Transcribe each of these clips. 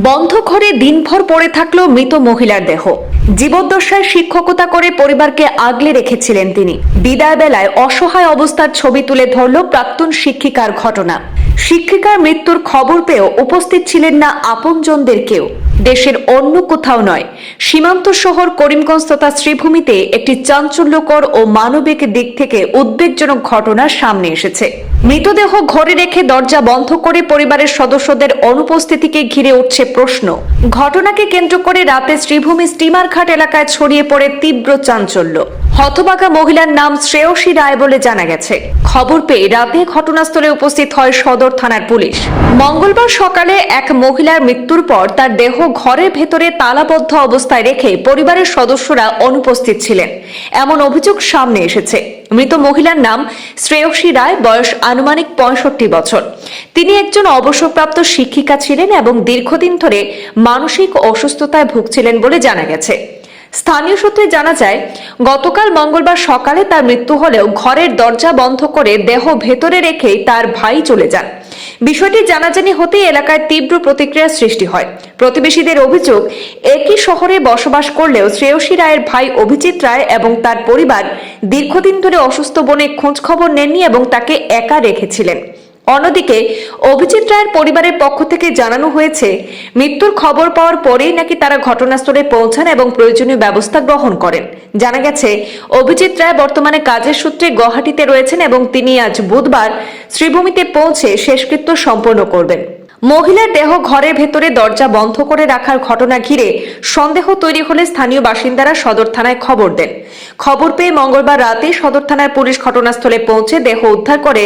বন্ধ ঘরে দিনভর পড়ে থাকলো মৃত মহিলার দেহ। জীবদ্দশায় শিক্ষকতা করে পরিবারকে আগলে রেখেছিলেন তিনি। বিদায় বেলায় অসহায় অবস্থার ছবি তুলে ধরল প্রাক্তন শিক্ষিকার ঘটনা। শিক্ষিকার মৃত্যুর খবর পেয়েও উপস্থিত ছিলেন না আপনজনদের কেউ। দেশের অন্য কোথাও নয়, সীমান্ত শহর করিমগঞ্জ তথা শ্রীভূমিতে একটি চাঞ্চল্যকর ও মানবিক দিক থেকে উদ্বেগজনক ঘটনা সামনে এসেছে। মৃতদেহ ঘরে রেখে দরজা বন্ধ করে পরিবারের সদস্যদের অনুপস্থিতিকে ঘিরে উঠছে প্রশ্ন। ঘটনাকে কেন্দ্র করে রাতে শ্রীভূমি স্টিমারঘাট এলাকায় ছড়িয়ে পড়ে তীব্র চাঞ্চল্য। হতবাগা মহিলার নাম শ্রেয়সী রায় বলে জানা গেছে। খবর পেয়ে রাতে ঘটনাস্থলে উপস্থিত হয় সদর থানার পুলিশ। মঙ্গলবার সকালে এক মহিলার মৃত্যুর পর তার দেহ ঘরের ভেতরে তালাবদ্ধ অবস্থায় রেখে পরিবারের সদস্যরা অনুপস্থিত ছিলেন, এমন অভিযোগ সামনে এসেছে। মৃত মহিলার নাম শ্রেয়সী রায়, বয়স আনুমানিক 65 বছর। তিনি একজন অবসরপ্রাপ্ত শিক্ষিকা ছিলেন এবং দীর্ঘদিন ধরে মানসিক অসুস্থতায় ভুগছিলেন বলে জানা গেছে। স্থানীয় সূত্রে জানা যায়, গতকাল মঙ্গলবার সকালে তার মৃত্যু হলেও ঘরের দরজা বন্ধ করে দেহ ভেতরে রেখেই তার ভাই চলে যান। বিষয়টি জানাজানি হতেই এলাকায় তীব্র প্রতিক্রিয়ার সৃষ্টি হয়। প্রতিবেশীদের অভিযোগ, একই শহরে বসবাস করলেও শ্রেয়সী রায়ের ভাই অভিজিৎ রায় এবং তার পরিবার দীর্ঘদিন ধরে অসুস্থ বোনের খোঁজ খবর নেননি এবং তাকে একা রেখেছিলেন। অন্যদিকে অভিজিৎ রায়ের পরিবারের পক্ষ থেকে জানানো হয়েছে, মৃত্যুর খবর পাওয়ার পরেই নাকি তারা ঘটনাস্থলে পৌঁছান এবং প্রয়োজনীয় ব্যবস্থা গ্রহণ করেন। জানা গেছে, অভিজিৎ রায় বর্তমানে কাজের সূত্রে গুয়াহাটিতে রয়েছেন এবং তিনি আজ বুধবার শ্রীভূমিতে পৌঁছে শেষকৃত্য সম্পন্ন করবেন। মহিলার দেহ ঘরের ভেতরে দরজা বন্ধ করে রাখার ঘটনা ঘিরে সন্দেহ তৈরি হলে স্থানীয় বাসিন্দারা সদর থানায় খবর দেন। খবর পেয়ে মঙ্গলবার রাতে সদর থানার পুলিশ ঘটনাস্থলে পৌঁছে দেহ উদ্ধার করে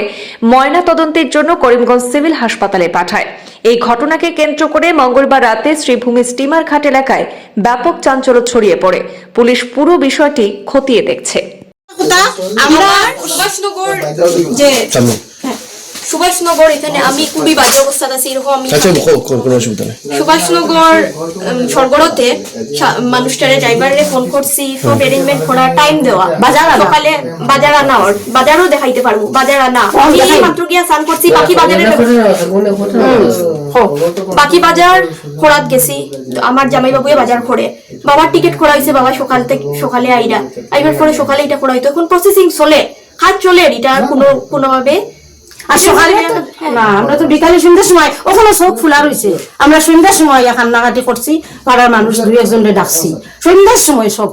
ময়না তদন্তের জন্য করিমগঞ্জ সিভিল হাসপাতালে পাঠায়। এই ঘটনাকে কেন্দ্র করে মঙ্গলবার রাতে শ্রীভূমি স্টিমারঘাট এলাকায় ব্যাপক চাঞ্চল্য ছড়িয়ে পড়ে। পুলিশ পুরো বিষয়টি খতিয়ে দেখছে। সুভাষনগর এখানে আমি খুবই বাজে অবস্থাতে আছি, এরকম আমি সুভাষনগর সরগরতে মানুষটারে ড্রাইভারে ফোন করছি, সব অ্যারেঞ্জমেন্ট করা, টাইম দেওয়া, সকালে বাজার আনা, বাজারও দেখাইতে পারবো, বাজার আনা। আমি মাত্র গিয়া স্নান করছি, বাকি বাজার খোরাত গেছি, আমার জামাই বাবুয়ে বাজার করে, বাবার টিকিট করা হয়েছে, বাবা সকালে আইবার পরে সকালে এটা করা হইতো। এখন প্রসেসিং চলে, কাজ চলে, এটা কোনোভাবে। আর সকালে না, আমরা তো বিকালে সন্ধ্যার সময় ওখানে সব খোলা রয়েছে, আমরা সন্ধ্যার সময় কান্নাকাটি করছি, পাড়ার মানুষ দুই একজনকে ডাকছি সন্ধ্যার সময়। সব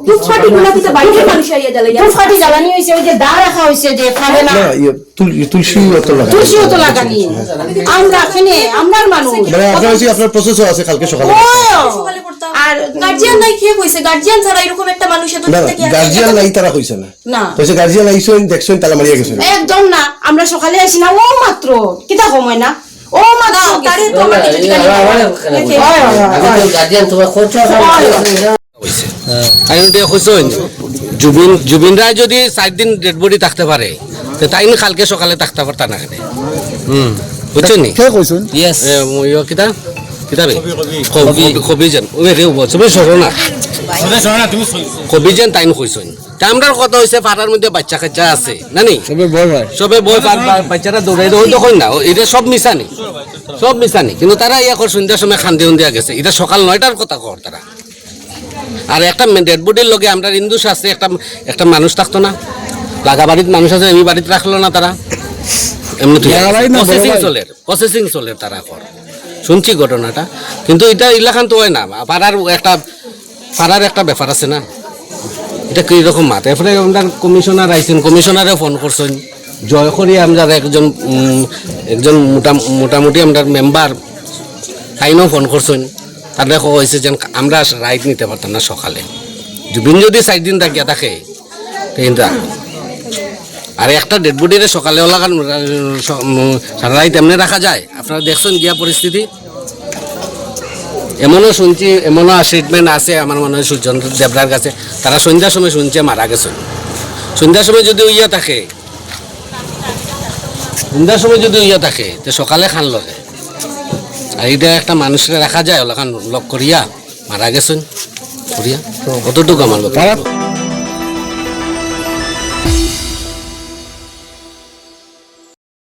ফাটি জ্বালানি হয়েছে, ওই যে দা রাখা হয়েছে, যে ফালে না তুলসী তো লাগানি আমরা এখানে আমরার মানুষ। আপনার প্রসেস আছে কালকে সকালে, আর গার্জিয়ান নাই কে কইছে? গার্জিয়ান ছাড়া এরকম একটা মানুষ এত থেকে গার্জিয়ান নাই তারা কইছে না, কইছে গার্জিয়ান আইছেন দেখছেন তালা মারিয়া গেছেন। একদম না, আমরা সকালে আসি না, ও মাত্র কিটা সময় না, ও মাত্র তারে তো আমরা কিছু জানি না। গার্জিয়ান তোমার খোঁজ জুবিন রায় যদি 4 দিন ডেড বডি থাকতে পারে, তাই না কালকে সকালে থাকতে পারতা না। বুঝছেন নি? কিতা কিতাবে কবিজন কবিজন তাই কইছেন। আমরার কথা হয়েছে পাড়ার মধ্যে বাচ্চা কাচ্চা আছে নানি, সবে বই বাচ্চারা দৌড়াই ওই তখন না, এটা সব মিশানি, সব মিশানি। কিন্তু তারা ইয়াকর সন্ধ্যার সময় খান্দি উন্দিয়া গেছে, এটা সকাল 9টার কথা কর তারা। আর একটা ডেড বডির লগে আমরা হিন্দু শাস্ত্রে একটা মানুষ থাকতো না, লাগা বাড়ির মানুষ আছে, এই বাড়িতে রাখলো না তারা, এমনি প্রসেসিং চলে তারা কর। শুনছি ঘটনাটা, কিন্তু এটা ইলাখান তো হয় না, পাড়ার একটা ব্যাপার আছে না, এটা কি রকম মাথা। এরপরে আমরা কমিশনার আইছেন, কমিশনারে ফোন করছেন, জয় করি আমরা একজন মোটামুটি আমরা মেম্বার তাইনও ফোন করছেন, তাদের হয়েছে যে আমরা রাইট নিতে পারতাম না সকালে। জুবিন যদি 4 দিন থাকিয়া থাকে কিন্তু, আর একটা ডেড বডিরে সকালে লাগান সারা রাইত এমনি রাখা যায়? আপনারা দেখছেন গিয়া পরিস্থিতি। এমনও শুনছি, এমনও স্টেটমেন্ট আছে আমার মনে হয় সূর্যচন্দ্র দেবরার কাছে, তারা সন্ধ্যার সময় শুনছে মারা গেছে। সন্ধ্যার সময় যদি ইয়া থাকে তো সকালে খান লগে, আর এটা একটা মানুষের রাখা যায় ওলাখান লক করিয়া মারা গেছেন করিয়া, কতটুকু আমার লোক।